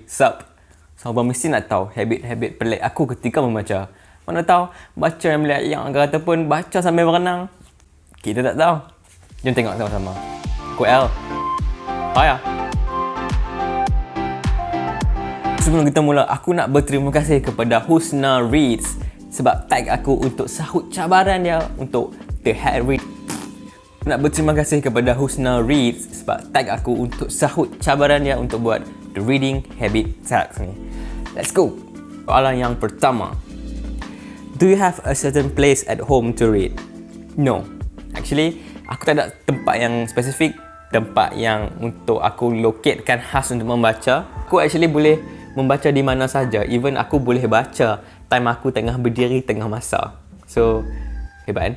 Sup. Sahabat mesti nak tahu habit-habit pelik aku ketika membaca. Mana tahu baca yang melayang ataupun baca sambil berenang. Kita tak tahu. Jom tengok sama-sama. Aku L. Hiya. Sebelum kita mula, aku nak berterima kasih kepada HusnaReads sebab tag aku untuk sahut cabaran dia untuk The Head Read. Nak berterima kasih kepada HusnaReads sebab tag aku untuk sahut cabaran dia untuk buat The Reading Habit Tags ni. Let's go. Soalan yang pertama. Do you have a certain place at home to read? No. Actually, aku tak ada tempat yang spesifik, tempat yang untuk aku locatekan khas untuk membaca. Aku actually boleh membaca di mana saja. Even aku boleh baca time aku tengah berdiri, tengah masak. So, hebat kan?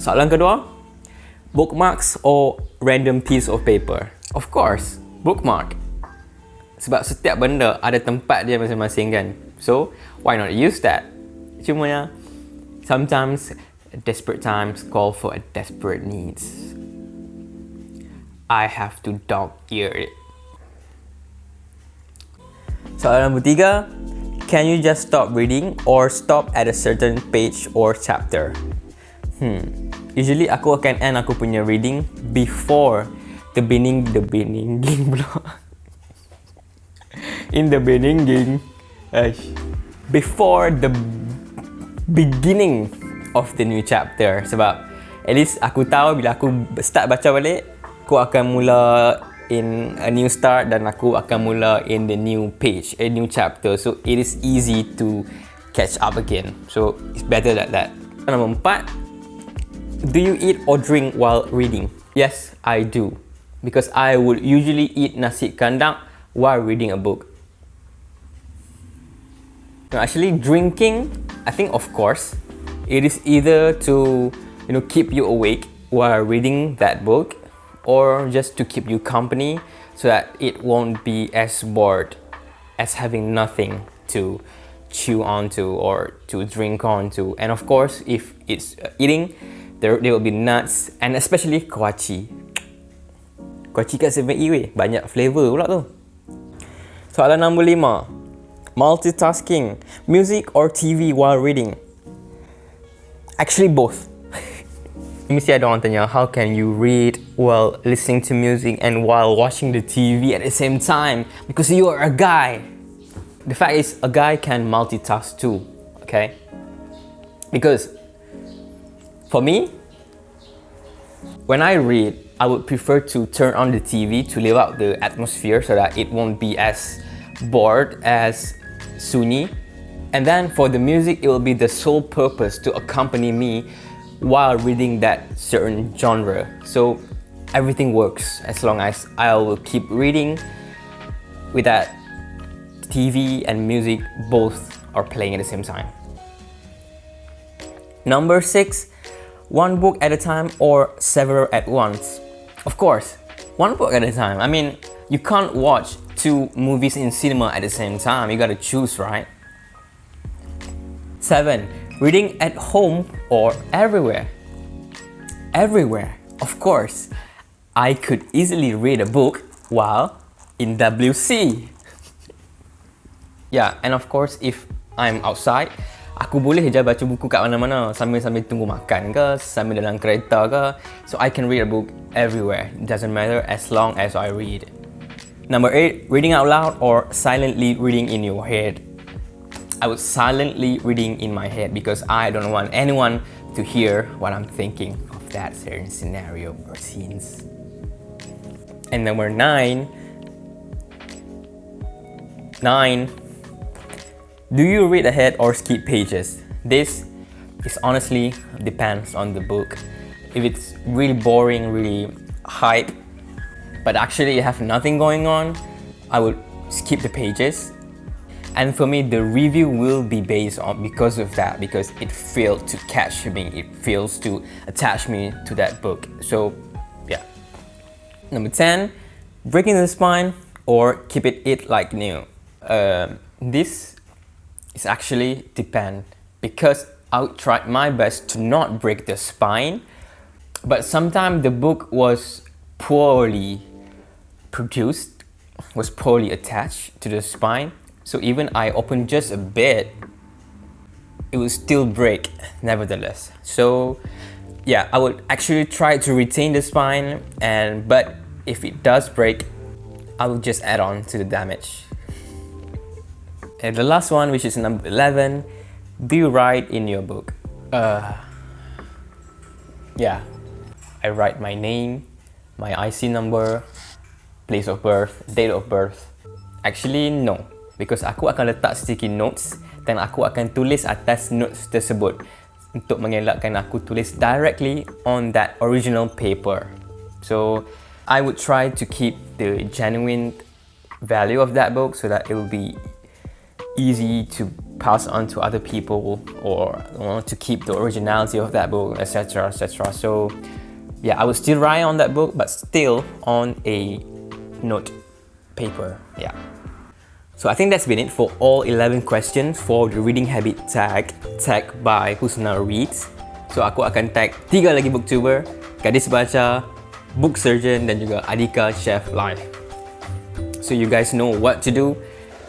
Soalan kedua. Bookmarks or random piece of paper? Of course, bookmark. Sebab setiap benda ada tempat dia masing-masing kan. So, why not use that? Cuma ya, sometimes desperate times call for a desperate needs. I have to dog-ear it. Soalan nombor 3. Can you just stop reading or stop at a certain page or chapter? Usually aku akan end aku punya reading before the beginning pula. In the beginning, before the beginning of the new chapter. Sebab at least aku tahu bila aku start baca balik, aku akan mula in a new start dan aku akan mula in the new page, a new chapter. So it is easy to catch up again. So it's better like that. Nombor 4. Do you eat or drink while reading? Yes, I do. Because I would usually eat nasi kandang while reading a book. No, actually, drinking, I think of course, it is either to keep you awake while reading that book, or just to keep you company so that it won't be as bored as having nothing to chew onto or to drink onto. And of course, if it's eating, there will be nuts and especially kuaci. Kuaci kat 7E weh, banyak flavor pula tu. Soalan nombor 5. Multitasking, music or TV while reading? Actually both. Mesti ada orang tanya, how can you read while listening to music and while watching the TV at the same time? Because you are a guy. The fact is, a guy can multitask too, okay? Because for me, when I read, I would prefer to turn on the TV to live out the atmosphere so that it won't be as bored, as sunyi. And then for the music, it will be the sole purpose to accompany me while reading that certain genre. So everything works as long as I will keep reading with that TV and music both are playing at the same time. Number 6. One book at a time or several at once? Of course, one book at a time. I mean, you can't watch 2 movies in cinema at the same time. You gotta choose, right? 7. Reading at home or everywhere? Everywhere, of course. I could easily read a book while in WC. Yeah, and of course, if I'm outside, aku boleh je baca buku kat mana-mana sambil tunggu makan ke, sambil dalam kereta ke. So I can read a book everywhere. It doesn't matter as long as I read. Number 8, reading out loud or silently reading in your head? I was silently reading in my head because I don't want anyone to hear what I'm thinking of that certain scenario or scenes. And number 9. Do you read ahead or skip pages? This is honestly depends on the book. If it's really boring, really hype, but actually you have nothing going on, I would skip the pages. And for me, the review will be based on because of that, because it failed to catch me, it fails to attach me to that book. So yeah. Number 10, breaking the spine or keep it like new. This is actually depend, because I would try my best to not break the spine, but sometimes the book was poorly produced was poorly attached to the spine. So even I opened just a bit, it would still break nevertheless. So yeah, I would actually try to retain the spine, but if it does break, I will just add on to the damage. And the last one, which is number 11, do you write in your book? Yeah, I write my name, my IC number, place of birth, date of birth. Actually no, because aku akan letak sticky notes dan aku akan tulis atas notes tersebut untuk mengelakkan aku tulis directly on that original paper. So I would try to keep the genuine value of that book so that it will be easy to pass on to other people, or to keep the originality of that book, etc, etc. So yeah, I would still write on that book, but still on a note paper. Yeah. So I think that's been it for all 11 questions for the reading habit tag by HusnaReads. So aku akan tag 3 lagi booktuber, Gadis Baca, Book Surgeon dan juga Adika Chef Live. So you guys know what to do.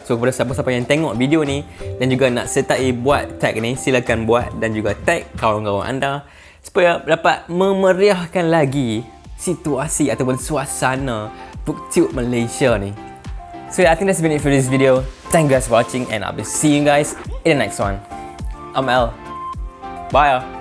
So kepada siapa-siapa yang tengok video ni dan juga nak sertai buat tag ni, silakan buat dan juga tag kawan-kawan anda supaya dapat memeriahkan lagi situasi ataupun suasana Booktube Malaysia ni. So yeah, I think that's been it for this video. Thank you guys for watching and I'll be seeing you guys in the next one. I'm L. Bye.